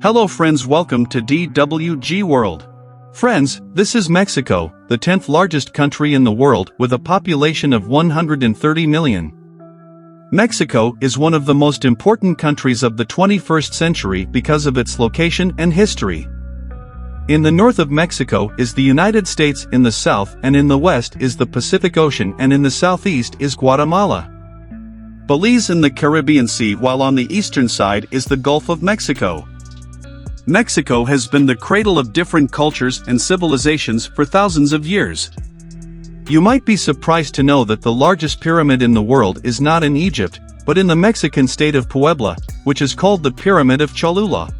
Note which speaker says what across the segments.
Speaker 1: Hello friends, welcome to DWG World. Friends, this is Mexico, the 10th largest country in the world with a population of 130 million. Mexico is one of the most important countries of the 21st century because of its location and history. In the north of Mexico is the United States, in the south and in the west is the Pacific Ocean, and in the southeast is Guatemala. Belize in the Caribbean Sea, while on the eastern side is the Gulf of Mexico. Mexico has been the cradle of different cultures and civilizations for thousands of years. You might be surprised to know that the largest pyramid in the world is not in Egypt, but in the Mexican state of Puebla, which is called the Pyramid of Cholula.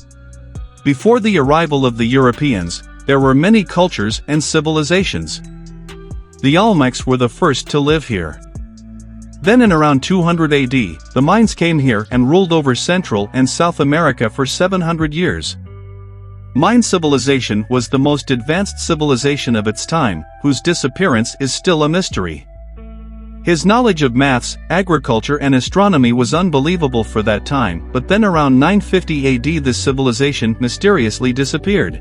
Speaker 1: Before the arrival of the Europeans, there were many cultures and civilizations. The Olmecs were the first to live here. Then in around 200 AD, the Mayans came here and ruled over Central and South America for 700 years. Mayan civilization was the most advanced civilization of its time, whose disappearance is still a mystery. His knowledge of maths, agriculture and astronomy was unbelievable for that time, but then around 950 AD this civilization mysteriously disappeared.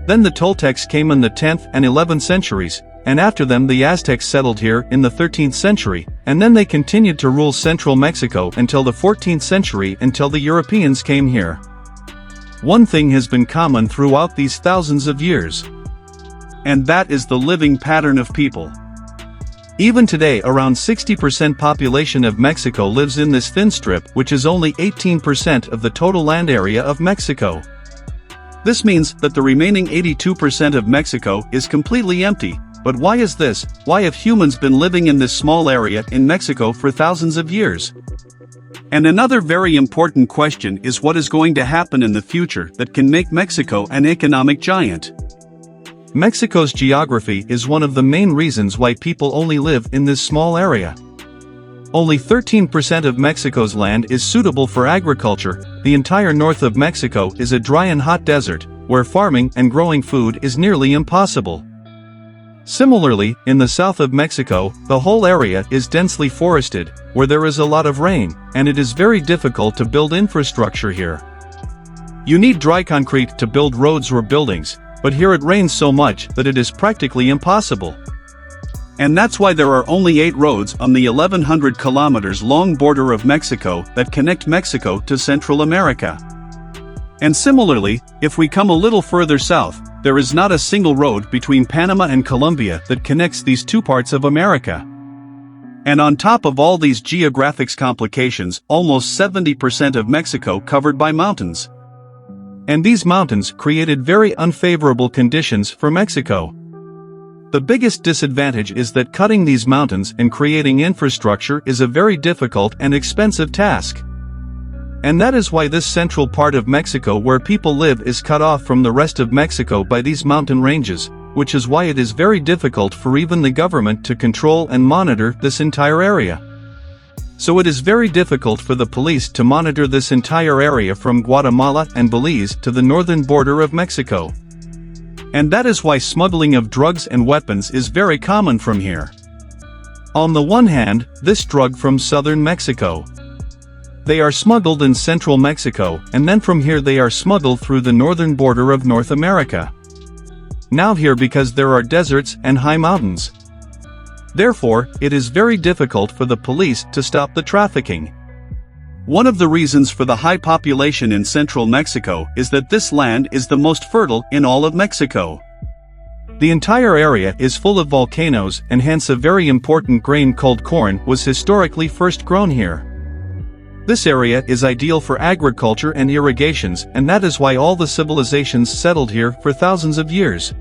Speaker 1: Then the Toltecs came in the 10th and 11th centuries, and after them the Aztecs settled here in the 13th century, and then they continued to rule central Mexico until the 14th century, until the Europeans came here. One thing has been common throughout these thousands of years, and that is the living pattern of people. Even today around 60% population of Mexico lives in this thin strip, which is only 18% of the total land area of Mexico. This means that the remaining 82% of Mexico is completely empty. But why is this? Why have humans been living in this small area in Mexico for thousands of years? And another very important question is, what is going to happen in the future that can make Mexico an economic giant? Mexico's geography is one of the main reasons why people only live in this small area. Only 13% of Mexico's land is suitable for agriculture. The entire north of Mexico is a dry and hot desert, where farming and growing food is nearly impossible. Similarly, in the south of Mexico, the whole area is densely forested, where there is a lot of rain, and it is very difficult to build infrastructure here. You need dry concrete to build roads or buildings, but here it rains so much that it is practically impossible. And that's why there are only 8 roads on the 1,100 kilometers long border of Mexico that connect Mexico to Central America. And similarly, if we come a little further south, there is not a single road between Panama and Colombia that connects these two parts of America. And on top of all these geographic complications, almost 70% of Mexico covered by mountains. And these mountains created very unfavorable conditions for Mexico. The biggest disadvantage is that cutting these mountains and creating infrastructure is a very difficult and expensive task. And that is why this central part of Mexico where people live is cut off from the rest of Mexico by these mountain ranges, which is why it is very difficult for even the government to control and monitor this entire area. So it is very difficult for the police to monitor this entire area from Guatemala and Belize to the northern border of Mexico. And that is why smuggling of drugs and weapons is very common from here. On the one hand, this drug from southern Mexico. They are smuggled in central Mexico, and then from here they are smuggled through the northern border of North America. Now here, because there are deserts and high mountains. Therefore, it is very difficult for the police to stop the trafficking. One of the reasons for the high population in central Mexico is that this land is the most fertile in all of Mexico. The entire area is full of volcanoes, and hence a very important grain called corn was historically first grown here. This area is ideal for agriculture and irrigations, and that is why all the civilizations settled here for thousands of years.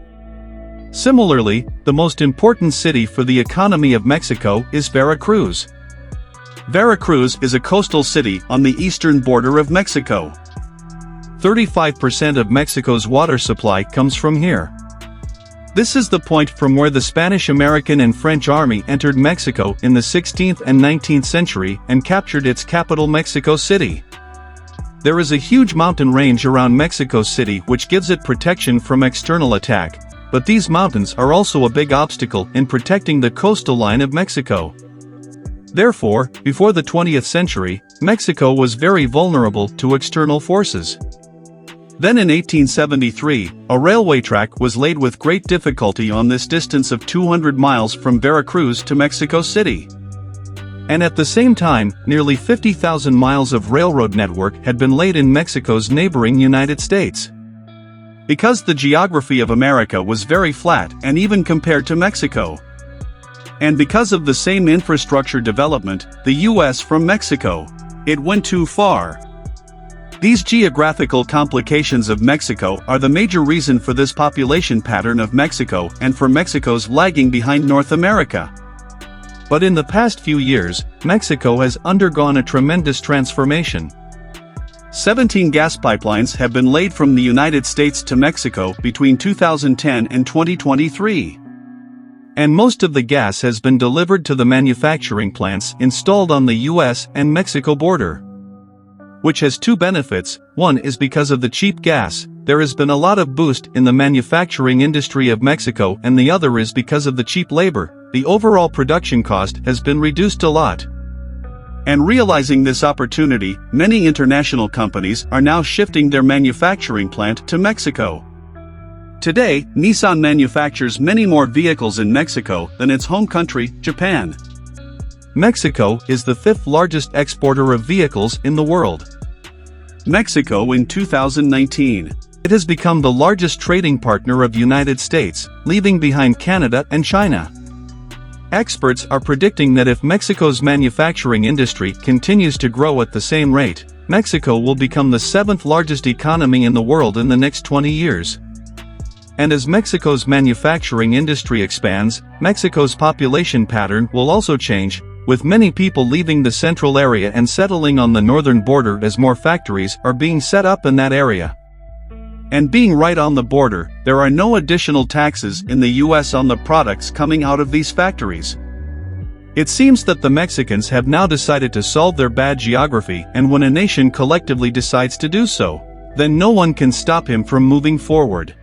Speaker 1: Similarly, the most important city for the economy of Mexico is Veracruz. Veracruz is a coastal city on the eastern border of Mexico. 35% of Mexico's water supply comes from here. This is the point from where the Spanish American and French army entered Mexico in the 16th and 19th century and captured its capital, Mexico City. There is a huge mountain range around Mexico City which gives it protection from external attack, but these mountains are also a big obstacle in protecting the coastal line of Mexico. Therefore, before the 20th century, Mexico was very vulnerable to external forces. Then in 1873, a railway track was laid with great difficulty on this distance of 200 miles from Veracruz to Mexico City. And at the same time, nearly 50,000 miles of railroad network had been laid in Mexico's neighboring United States. Because the geography of America was very flat and even compared to Mexico. And because of the same infrastructure development, the US from Mexico, it went too far. These geographical complications of Mexico are the major reason for this population pattern of Mexico and for Mexico's lagging behind North America. But in the past few years, Mexico has undergone a tremendous transformation. 17 gas pipelines have been laid from the United States to Mexico between 2010 and 2023. And most of the gas has been delivered to the manufacturing plants installed on the US and Mexico border. Which has two benefits. One is because of the cheap gas, there has been a lot of boost in the manufacturing industry of Mexico, and the other is because of the cheap labor, the overall production cost has been reduced a lot. And realizing this opportunity, many international companies are now shifting their manufacturing plant to Mexico. Today, Nissan manufactures many more vehicles in Mexico than its home country, Japan. Mexico is the fifth largest exporter of vehicles in the world. Mexico in 2019. It has become the largest trading partner of United States, leaving behind Canada and China. Experts are predicting that if Mexico's manufacturing industry continues to grow at the same rate, Mexico will become the seventh largest economy in the world in the next 20 years. And as Mexico's manufacturing industry expands, Mexico's population pattern will also change, with many people leaving the central area and settling on the northern border as more factories are being set up in that area. And being right on the border, there are no additional taxes in the US on the products coming out of these factories. It seems that the Mexicans have now decided to solve their bad geography, and when a nation collectively decides to do so, then no one can stop him from moving forward.